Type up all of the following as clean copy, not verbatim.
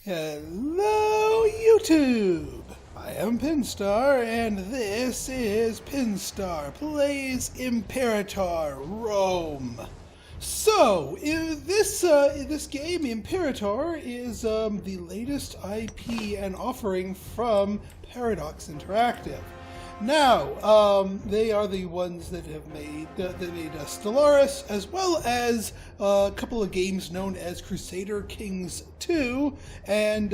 Hello, YouTube! I am Pinstar, and this is Pinstar Plays Imperator Rome. So, in this game, Imperator is the latest IP and offering from Paradox Interactive. Now, they are the ones that have made Stellaris, as well as a couple of games known as Crusader Kings 2 and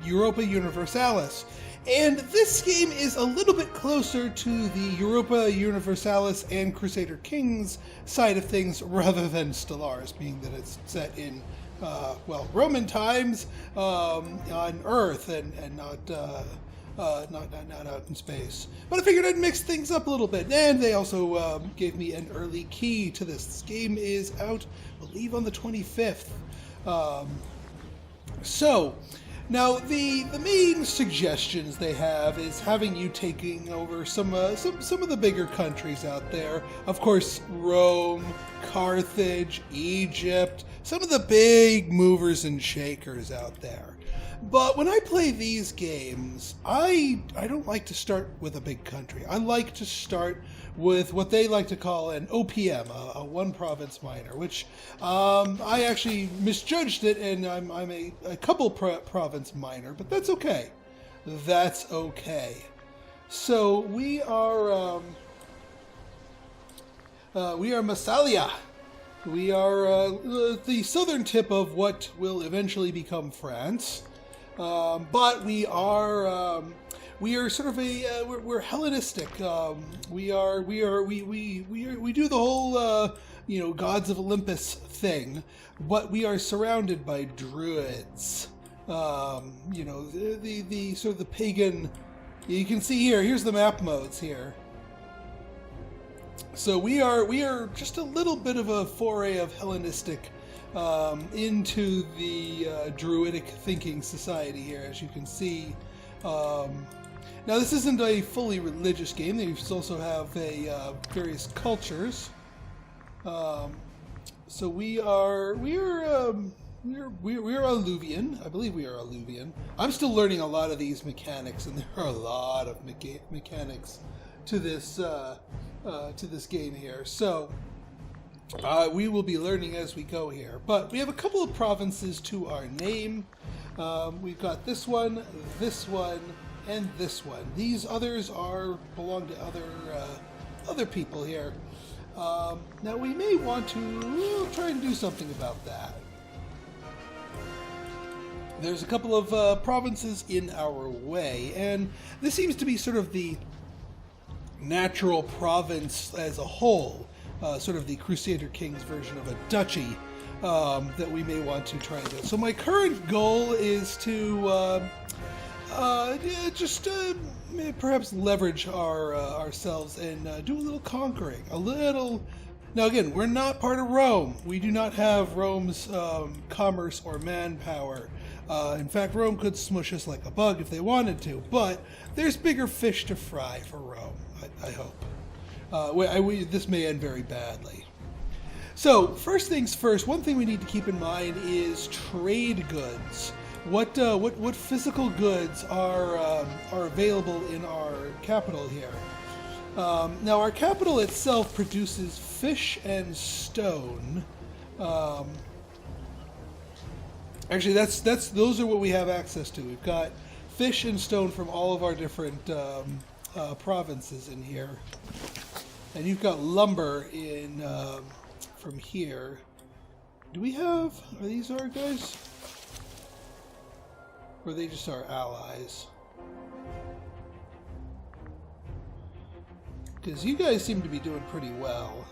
Europa Universalis. And this game is a little bit closer to the Europa Universalis and Crusader Kings side of things rather than Stellaris, being that it's set in Roman times on Earth and not out in space. But I figured I'd mix things up a little bit, and they also gave me an early key to this. This game is out, I believe, on the 25th. So, now the main suggestions they have is having you taking over some of the bigger countries out there. Of course, Rome, Carthage, Egypt, some of the big movers and shakers out there. But when I play these games, I don't like to start with a big country. I like to start with what they like to call an OPM, a one province minor, which I actually misjudged it, and I'm a couple province minor, but that's okay. That's okay. So we are Massalia. We are the southern tip of what will eventually become France. But we are sort of we're Hellenistic. We do the whole gods of Olympus thing, but we are surrounded by druids. The sort of the pagan. You can see here's the map modes here. So we are just a little bit of a foray of Hellenistic into the druidic thinking society here, as you can see. Now, this isn't a fully religious game. They also have various cultures. So we are Alluvian. I believe we are Alluvian. I'm still learning a lot of these mechanics, and there are a lot of mechanics to this game here. So. We will be learning as we go here, but we have a couple of provinces to our name. We've got this one, and this one. These others belong to other people here. Now we may want to try and do something about that. There's a couple of provinces in our way, and this seems to be sort of the natural province as a whole. Sort of the Crusader Kings version of a duchy that we may want to try and do. So my current goal is to perhaps leverage ourselves and do a little conquering. Now again, we're not part of Rome. We do not have Rome's commerce or manpower. In fact, Rome could smush us like a bug if they wanted to, but there's bigger fish to fry for Rome, I hope. This may end very badly. So, first things first, one thing we need to keep in mind is trade goods. What physical goods are available in our capital here? Now, our capital itself produces fish and stone. Actually, those are what we have access to. We've got fish and stone from all of our different provinces in here. And you've got lumber in from here. Are these our guys? Or are they just our allies? Because you guys seem to be doing pretty well.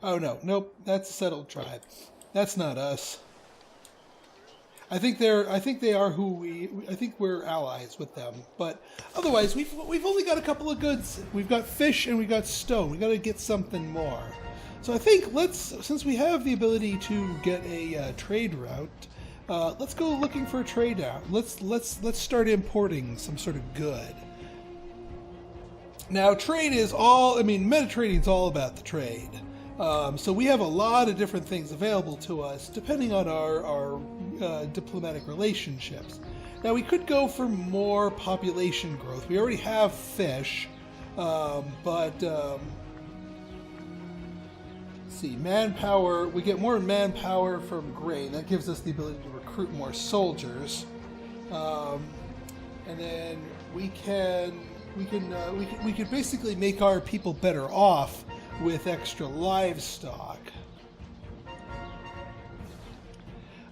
Oh no, nope, that's a settled tribe. That's not us. I think they are I think we're allies with them, but otherwise we've only got a couple of goods. We've got fish and we've got stone. We got to get something more. So I think since we have the ability to get a trade route, let's go looking for a trade route. Let's start importing some sort of good. Now trade is Mediterranean's all about the trade. So we have a lot of different things available to us depending on our diplomatic relationships. Now we could go for more population growth. We already have fish, but let's see, manpower. We get more manpower from grain. That gives us the ability to recruit more soldiers, and then we could basically make our people better off with extra livestock.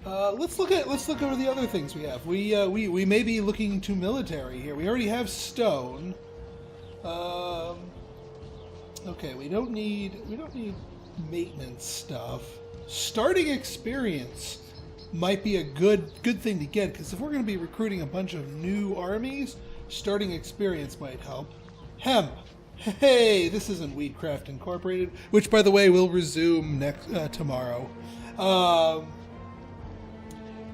Let's look over the other things we have. We may be looking to military here. We already have stone. Okay, we don't need maintenance stuff. Starting experience might be a good thing to get, because if we're going to be recruiting a bunch of new armies, starting experience might help. Hemp. Hey, this isn't Weedcraft Incorporated, which, by the way, will resume tomorrow.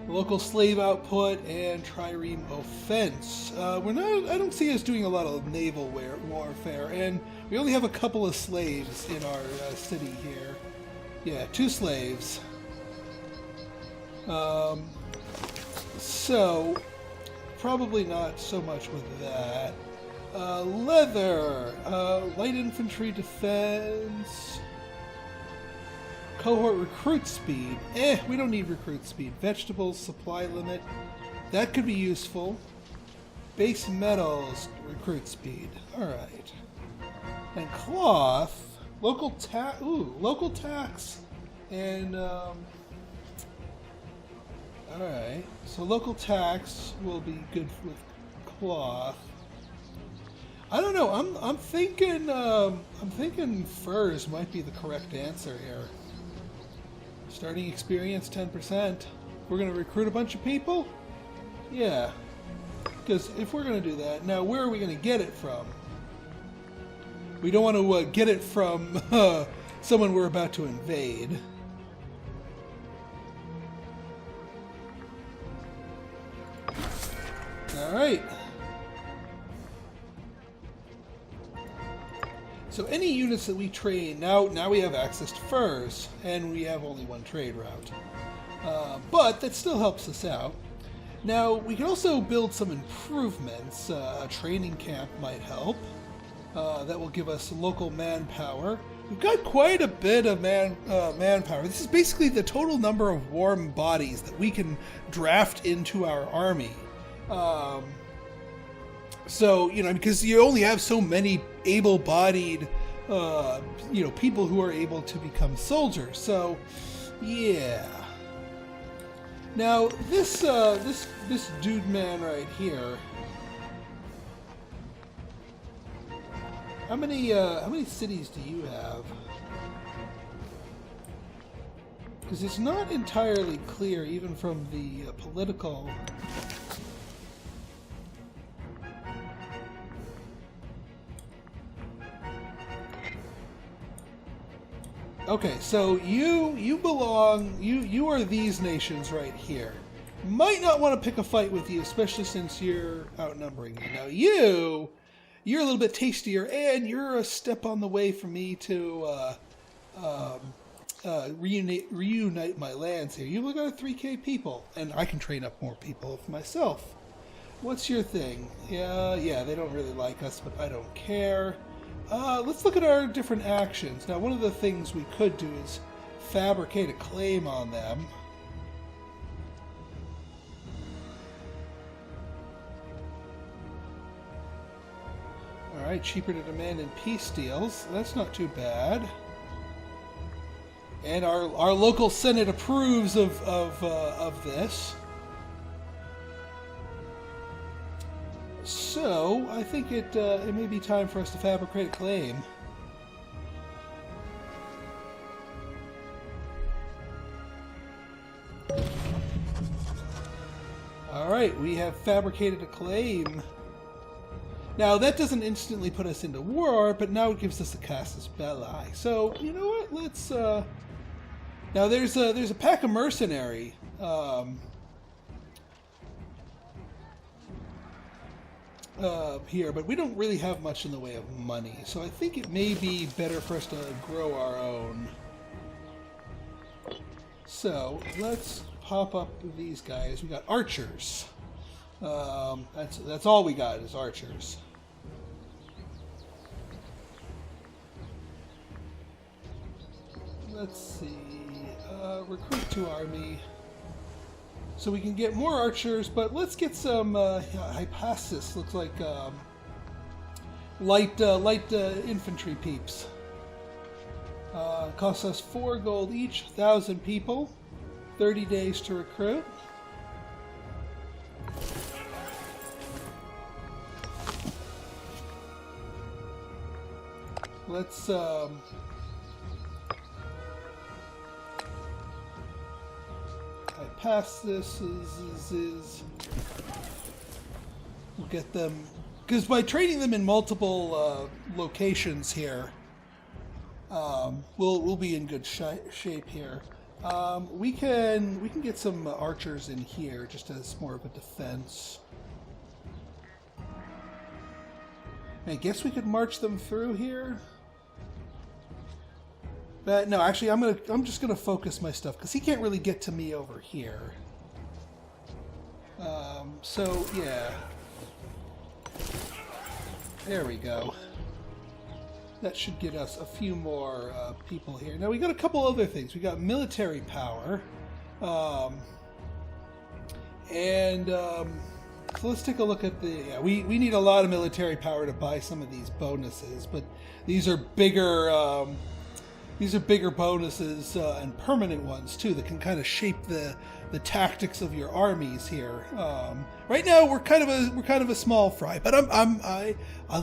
Local slave output and trireme offense. I don't see us doing a lot of naval warfare, and we only have a couple of slaves in our city here. Yeah, 2 slaves. So, probably not so much with that. Leather, light infantry defense, cohort recruit speed. We don't need recruit speed. Vegetables supply limit, that could be useful. Base metals recruit speed. All right. And cloth, local tax, and all right. So local tax will be good with cloth. I don't know. I'm thinking furs might be the correct answer here. Starting experience 10%. We're gonna recruit a bunch of people. Yeah, because if we're gonna do that, now where are we gonna get it from? We don't want to get it from someone we're about to invade. All right. So any units that we train, now we have access to furs, and we have only one trade route. But that still helps us out. Now, we can also build some improvements. A training camp might help. That will give us local manpower. We've got quite a bit of manpower. This is basically the total number of warm bodies that we can draft into our army. So, because you only have so many able-bodied, people who are able to become soldiers. So, yeah. Now, this dude man right here. How many cities do you have? Because it's not entirely clear, even from the political. Okay, so you belong, you are these nations right here. Might not want to pick a fight with you, especially since you're outnumbering me. Now you're a little bit tastier, and you're a step on the way for me to reunite my lands here. You got 3K people, and I can train up more people myself. What's your thing? Yeah, they don't really like us, but I don't care. Let's look at our different actions. Now, one of the things we could do is fabricate a claim on them. Alright, cheaper to demand in peace deals. That's not too bad. And our local Senate approves of this. So, I think it may be time for us to fabricate a claim. Alright, we have fabricated a claim. Now, that doesn't instantly put us into war, but now it gives us a casus belli. So, you know what? Let's, Now, there's a pack of mercenary. Here, but we don't really have much in the way of money, so I think it may be better for us to grow our own. So let's pop up these guys. We got archers. That's all we got is archers. Let's see. Recruit to army. So we can get more archers, but let's get some hypasis. Looks like light infantry peeps. Costs us 4 gold each, 1,000 people, 30 days to recruit. Let's I pass this is we'll get them, because by training them in multiple locations here, we'll be in good shape here. We can get some archers in here just as more of a defense. I guess we could march them through here. But no, actually, I'm just gonna focus my stuff because he can't really get to me over here. So yeah, there we go. That should get us a few more people here. Now we got a couple other things. We got military power, so let's take a look at the. Yeah, we need a lot of military power to buy some of these bonuses, but these are bigger. These are bigger bonuses and permanent ones too that can kind of shape the tactics of your armies here. Right now we're kind of a small fry, but I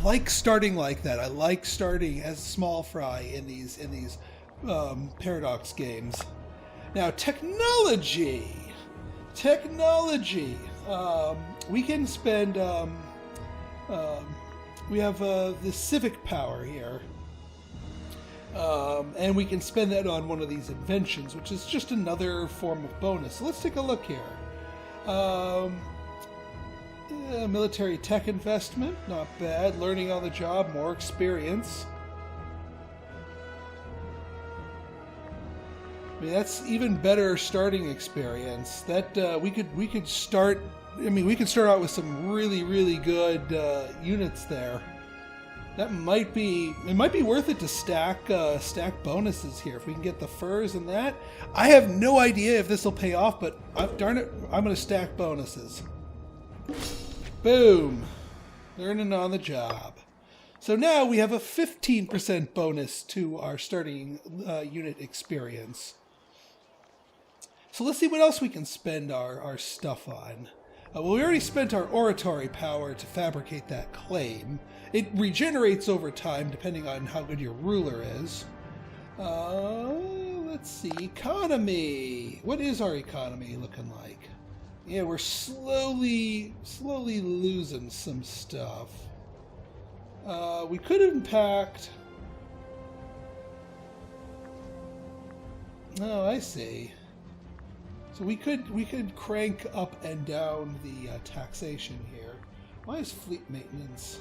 like starting like that. I like starting as a small fry in these Paradox games. Now technology. We can spend. We have the civic power here. And we can spend that on one of these inventions, which is just another form of bonus. So let's take a look here. Military tech investment, not bad. Learning on the job, more experience. I mean, that's even better starting experience. That we could start. I mean, we could start out with some really good units there. It might be worth it to stack bonuses here if we can get the furs and that. I have no idea if this will pay off, but darn it, I'm going to stack bonuses. Boom, learning on the job. So now we have a 15% bonus to our starting unit experience. So let's see what else we can spend our stuff on. Well, we already spent our oratory power to fabricate that claim. It regenerates over time depending on how good your ruler is. Let's see, economy. What is our economy looking like? Yeah, we're slowly losing some stuff. We could impact. Oh, I see. So we could crank up and down the taxation here. Why is fleet maintenance?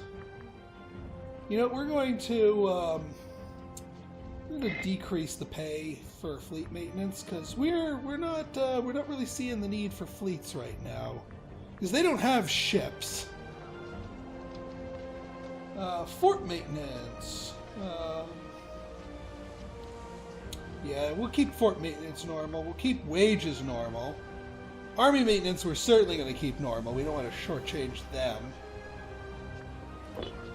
You know, we're going to decrease the pay for fleet maintenance because we're not really seeing the need for fleets right now because they don't have ships. Fort maintenance. Yeah, we'll keep fort maintenance normal. We'll keep wages normal. Army maintenance, we're certainly going to keep normal. We don't want to shortchange them.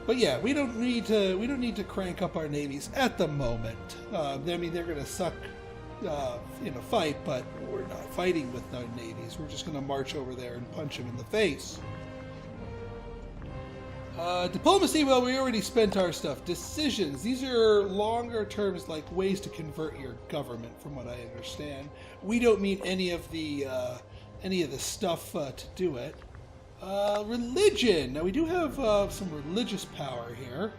But yeah, we don't need to crank up our navies at the moment. I mean, they're going to suck in a fight, but we're not fighting with our navies. We're just going to march over there and punch them in the face. Diplomacy, well, we already spent our stuff. Decisions, these are longer terms, like ways to convert your government, from what I understand. We don't need any of the stuff to do it. Religion, now we do have some religious power here.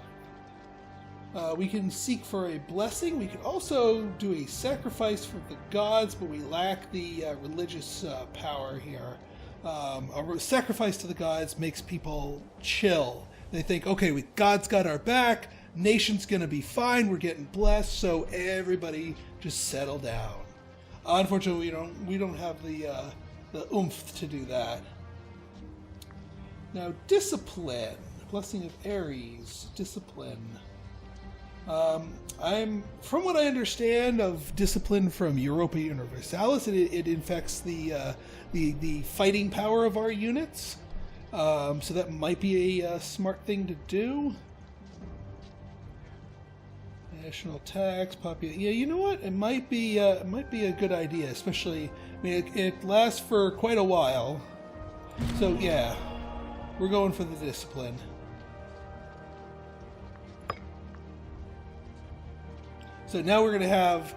We can seek for a blessing. We can also do a sacrifice for the gods, but we lack the religious power here. A sacrifice to the gods makes people chill. They think, okay, God's got our back, nation's gonna be fine, we're getting blessed, so everybody just settle down. Unfortunately, we don't have the oomph to do that. Now, discipline, blessing of Ares, discipline. From what I understand of discipline from Europa Universalis, it infects the fighting power of our units. So that might be a smart thing to do. National tax, population. Yeah, you know what? It might be a good idea, especially. I mean, it lasts for quite a while. So yeah, we're going for the discipline. So now we're going to have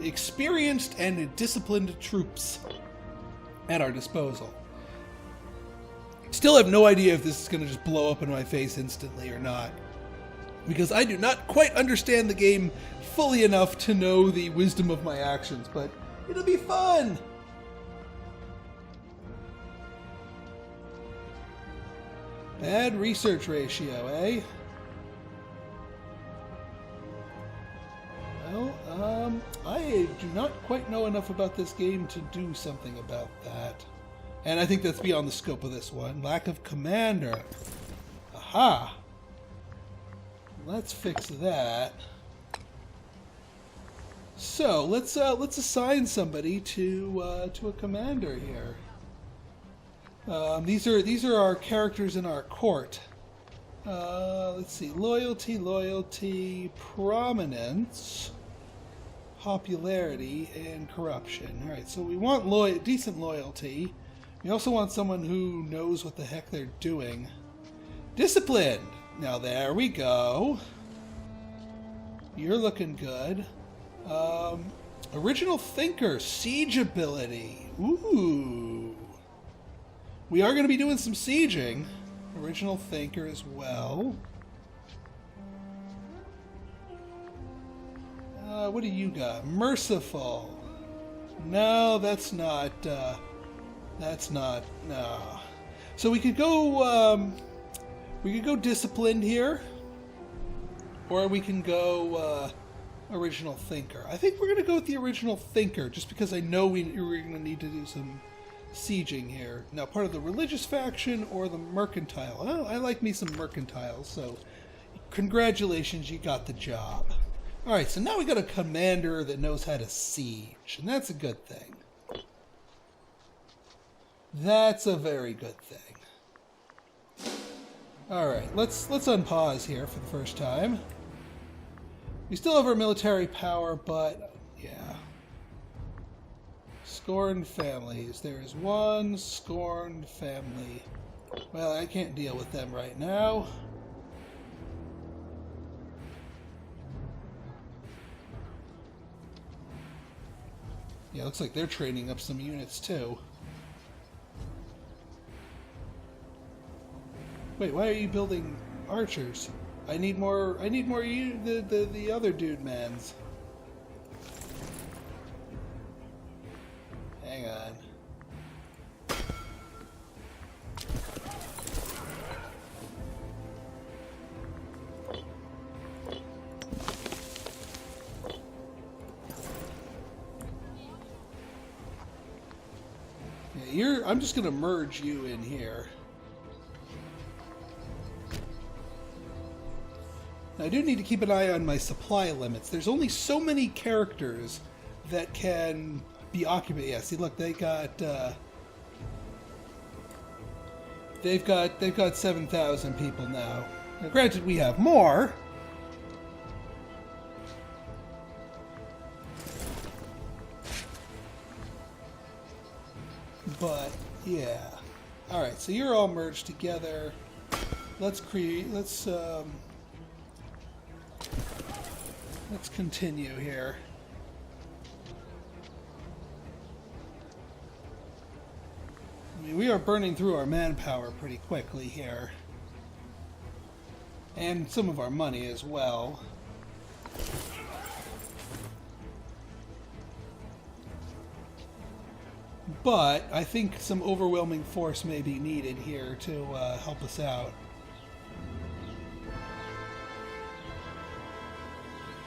experienced and disciplined troops at our disposal. Still have no idea if this is going to just blow up in my face instantly or not, because I do not quite understand the game fully enough to know the wisdom of my actions, but it'll be fun! Bad research ratio, eh? Well, I do not quite know enough about this game to do something about that. And I think that's beyond the scope of this one. Lack of commander. Aha! Let's fix that. So let's assign somebody to a commander here. These are our characters in our court. Let's see, loyalty, prominence, popularity, and corruption. All right, so we want decent loyalty. We also want someone who knows what the heck they're doing. Discipline. Now there we go. You're looking good. Original thinker, siege ability. Ooh. We are going to be doing some sieging. Original thinker as well. What do you got? Merciful. No, that's not. No. So we could go. We could go disciplined here, or we can go original thinker. I think we're going to go with the original thinker, just because I know we're going to need to do some sieging here. Now, part of the religious faction or the mercantile. Oh, I like me some mercantile, so congratulations, you got the job. Alright, so now we got a commander that knows how to siege, and that's a good thing. That's a very good thing. Alright, let's unpause here for the first time. We still have our military power, but yeah. Scorned families. There is one scorned family. Well, I can't deal with them right now. Yeah, looks like they're training up some units too. Wait, why are you building archers? I need more the other dude mans. Hang on. Yeah, I'm just gonna merge you in here. Now, I do need to keep an eye on my supply limits. There's only so many characters that can be occupied. Yeah, see, look, they've got 7,000 people now. Now, granted, we have more. But yeah. All right, so you're all merged together. Let's continue here. I mean, we are burning through our manpower pretty quickly here. And some of our money as well. But I think some overwhelming force may be needed here to help us out.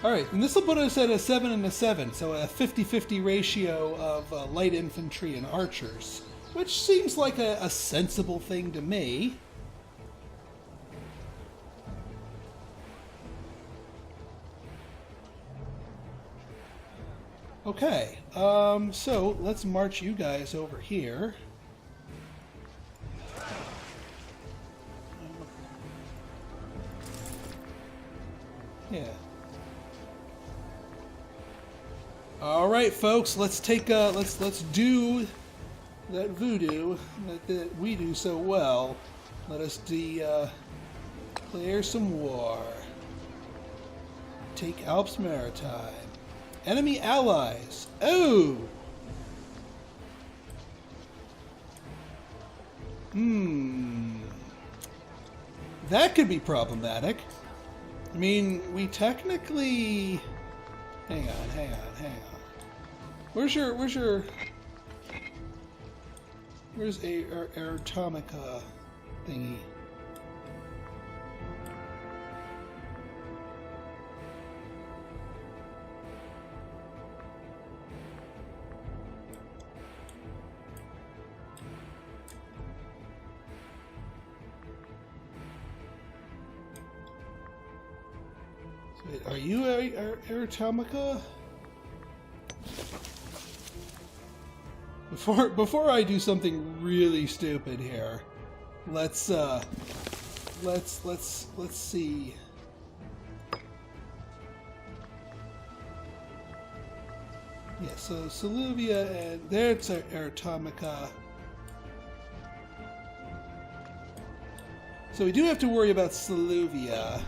Alright, and this will put us at a 7 and a 7, so a 50-50 ratio of light infantry and archers, which seems like a sensible thing to me. Okay, so let's march you guys over here. Yeah. All right, folks. Let's take let's do that voodoo that we do so well. Let us declare some war. Take Alps Maritime. Enemy allies. Oh. That could be problematic. I mean, we technically... Hang on. Where's Atomica thingy? Wait, are you Atomica? Before I do something really stupid here, let's see. Yeah, so Soluvia and there's Atomica. So we do have to worry about Soluvia.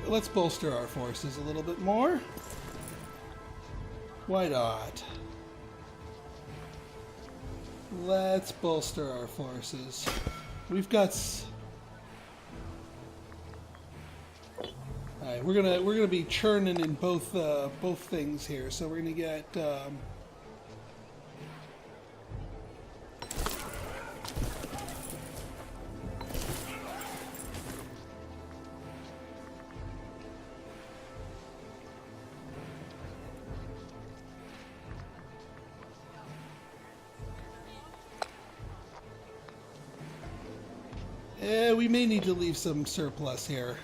Let's bolster our forces a little bit more. Why not? Let's bolster our forces. We've got. All right, we're gonna be churning in both things here. So we're gonna get. We may need to leave some surplus here.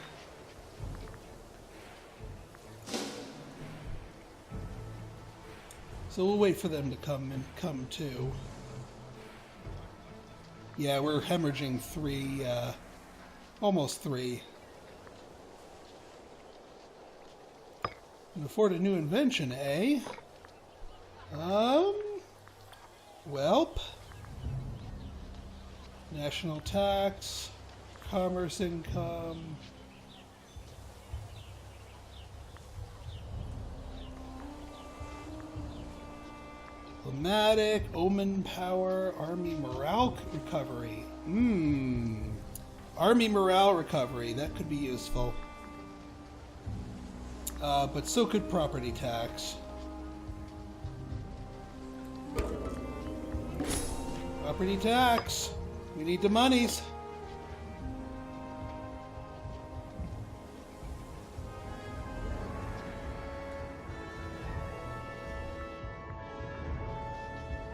So we'll wait for them to come too. Yeah, we're hemorrhaging 3, almost 3. Can afford a new invention, eh? Welp. National tax. Commerce income. Diplomatic, omen power, army morale recovery. Army morale recovery, that could be useful. But so could property tax. Property tax. We need the monies.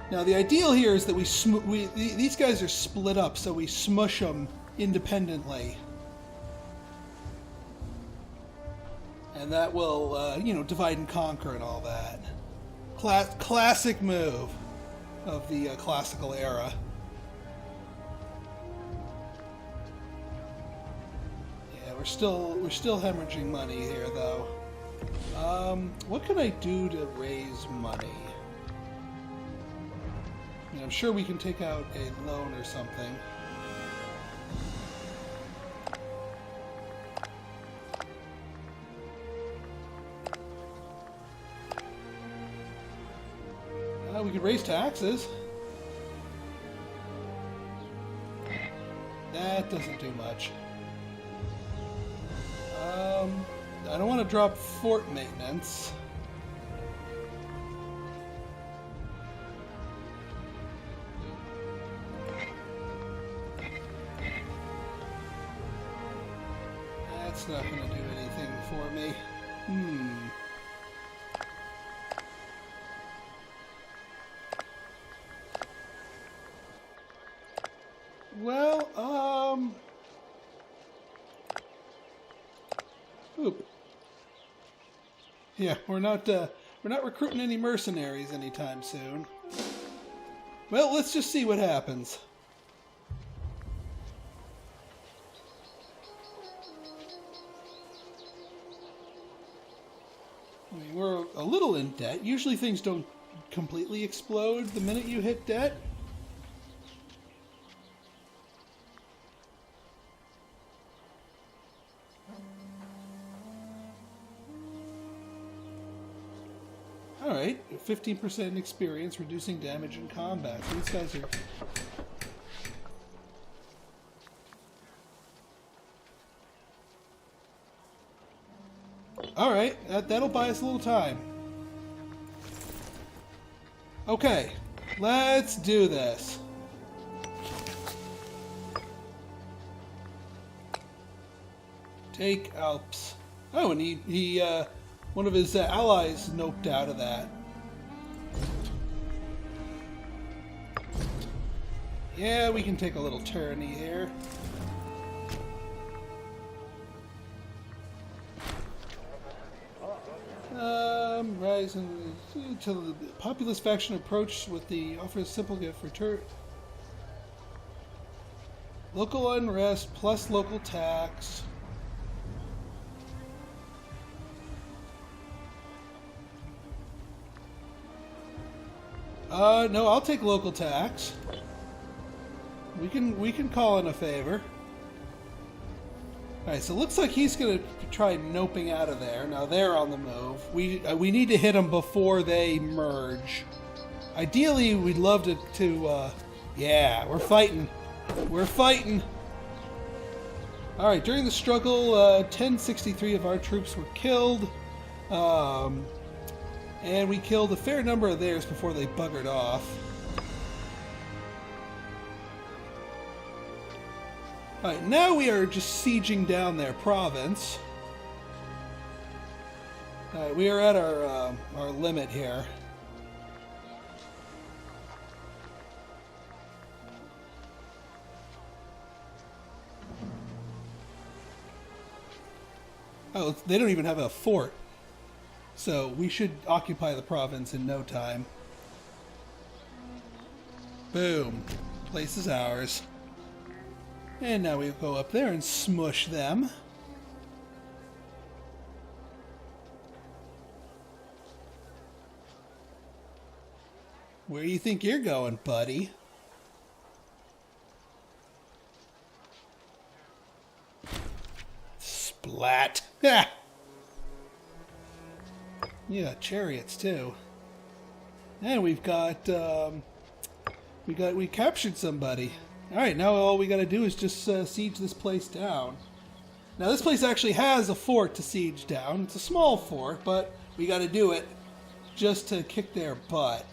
Now the ideal here is that these guys are split up, so we smush them independently, and that will, divide and conquer and all that. Classic move of the classical era. Yeah, we're still hemorrhaging money here, though. What can I do to raise money? I'm sure we can take out a loan or something. We could raise taxes. That doesn't do much. I don't want to drop fort maintenance. That's not going to do anything for me. Well, oop. Yeah, we're not recruiting any mercenaries anytime soon. Well, let's just see what happens. I mean, we're a little in debt. Usually things don't completely explode the minute you hit debt. Alright, 15% experience, reducing damage in combat. So these guys are... Alright, that'll buy us a little time. Okay, let's do this. Take Alps. Oh, and he one of his allies noped out of that. Yeah, we can take a little tyranny here. Rising until the populist faction approached with the offers simple gift for local unrest plus local tax. No, I'll take local tax. We can call in a favor. Alright, so it looks like he's going to try noping out of there. Now they're on the move. We need to hit them before they merge. Ideally, we'd love to yeah, we're fighting. We're fighting. Alright, during the struggle, 1063 of our troops were killed. And we killed a fair number of theirs before they buggered off. Alright, now we are just sieging down their province. Alright, we are at our limit here. Oh, they don't even have a fort. So we should occupy the province in no time. Boom. Place is ours. And now we go up there and smush them. Where do you think you're going, buddy? Splat. Ha! Yeah, chariots too. And we captured somebody. Alright, now all we gotta do is just siege this place down. Now this place actually has a fort to siege down. It's a small fort, but we gotta do it just to kick their butt.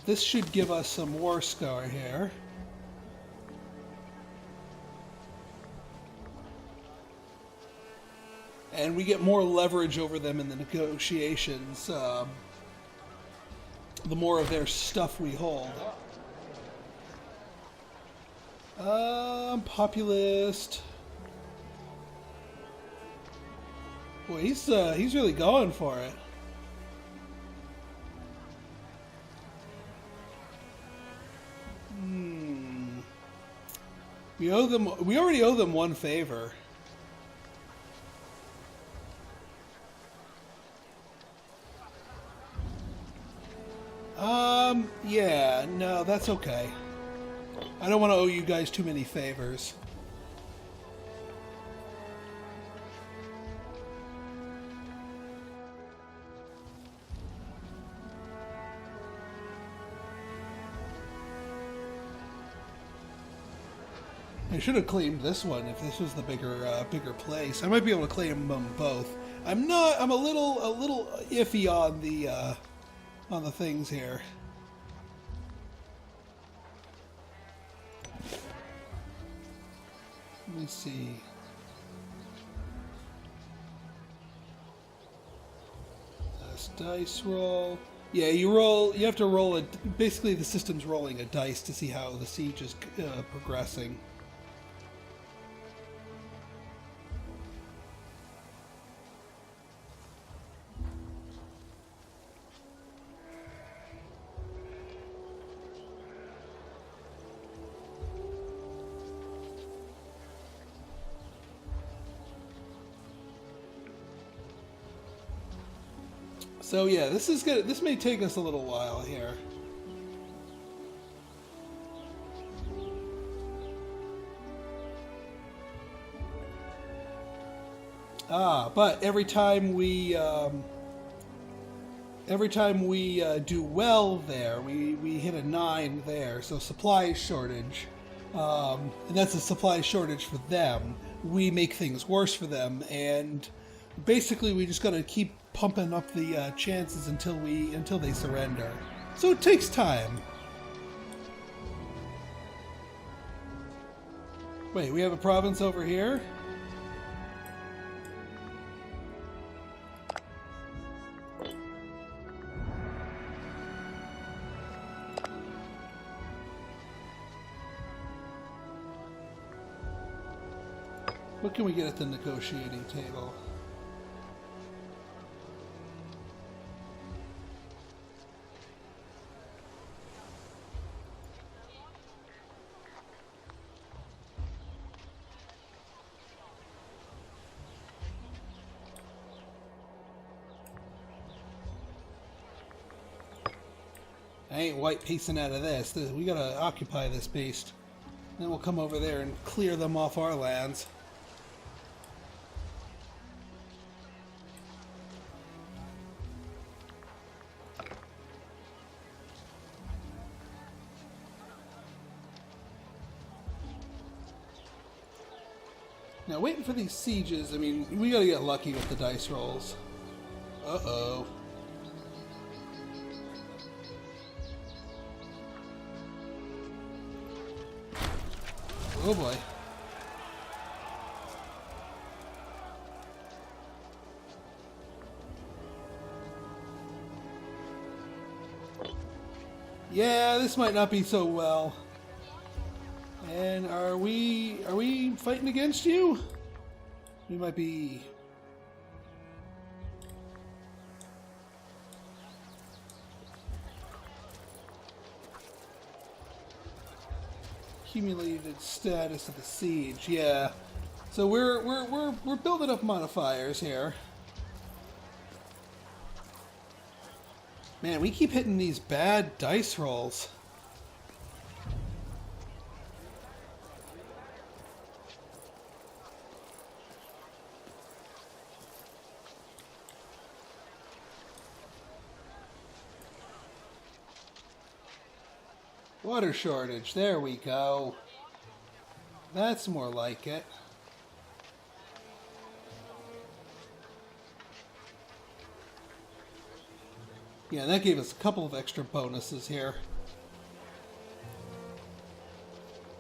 This should give us some war score here. And we get more leverage over them in the negotiations, the more of their stuff we hold. Populist. Boy, he's really going for it. We already owe them one favor. Yeah, no, that's okay. I don't want to owe you guys too many favors. I should have claimed this one if this was the bigger place. I might be able to claim them both. I'm a little iffy on the things here. Let me see. last dice roll. Yeah, you roll. You have to roll it. Basically, the system's rolling a dice to see how the siege is progressing. So yeah, this is good. This may take us a little while here. But every time we do well there, we hit a 9 there. So supply shortage, and that's a supply shortage for them. We make things worse for them, and basically we just gotta keep pumping up the chances until they surrender. So it takes time. Wait, we have a province over here? What can we get at the negotiating table? I ain't white piecing out of this. We gotta occupy this beast. Then we'll come over there and clear them off our lands. Now, waiting for these sieges, I mean, we gotta get lucky with the dice rolls. Uh-oh. Oh boy. Yeah, this might not be so well. And are we fighting against you? We might be. Accumulated status of the siege, yeah. So we're building up modifiers here. Man, we keep hitting these bad dice rolls. Water shortage, there we go. That's more like it. Yeah, that gave us a couple of extra bonuses here.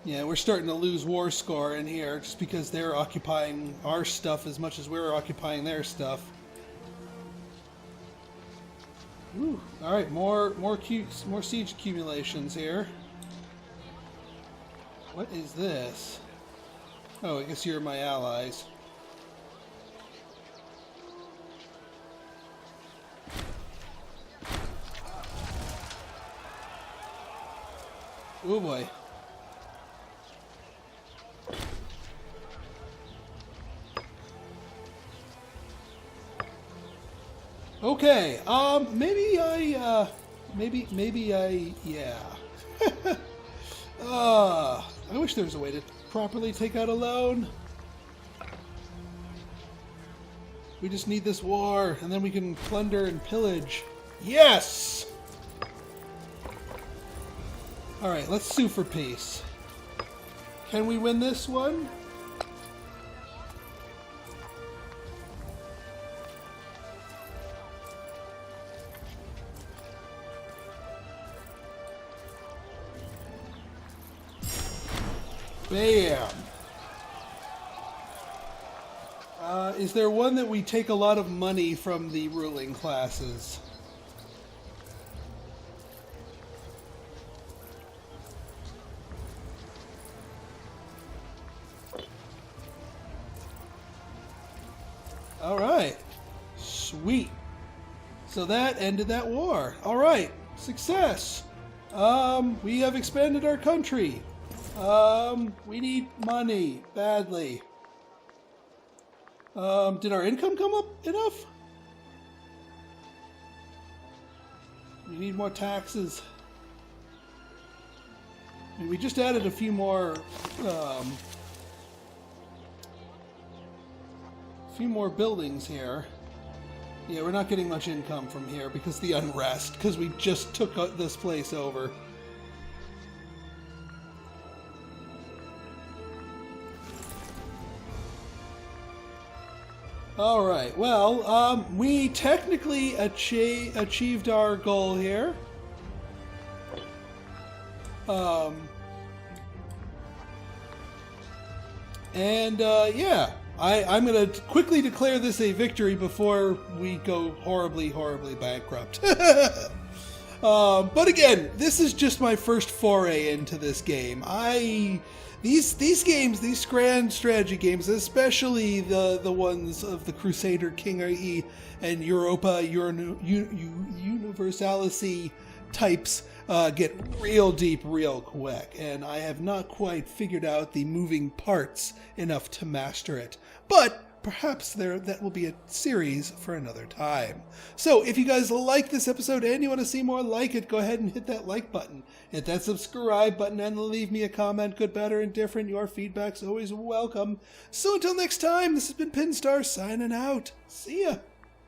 Yeah, we're starting to lose war score in here just because they're occupying our stuff as much as we're occupying their stuff. Ooh, all right, more siege accumulations here. What is this? Oh, I guess you're my allies. Oh boy. Okay, maybe I, yeah. I wish there was a way to properly take out a loan. We just need this war, and then we can plunder and pillage. Yes! Alright, let's sue for peace. Can we win this one? Bam! Is there one that we take a lot of money from the ruling classes? All right. Sweet. So that ended that war. All right. Success. We have expanded our country. We need money badly. Did our income come up enough? We need more taxes. I mean, we just added a few more buildings here. Yeah, we're not getting much income from here because of the unrest, because we just took this place over. Alright, well, we technically achieved our goal here. Yeah. I'm going to quickly declare this a victory before we go horribly, horribly bankrupt. But again, this is just my first foray into this game. These games, these grand strategy games, especially the ones of the Crusader King IE and Europa Universalis types, get real deep real quick, and I have not quite figured out the moving parts enough to master it. But perhaps that will be a series for another time. So if you guys like this episode and you want to see more like it, go ahead and hit that like button, hit that subscribe button, and leave me a comment, good, bad, or indifferent. Your feedback's always welcome. So until next time, this has been Pinstar signing out. See ya.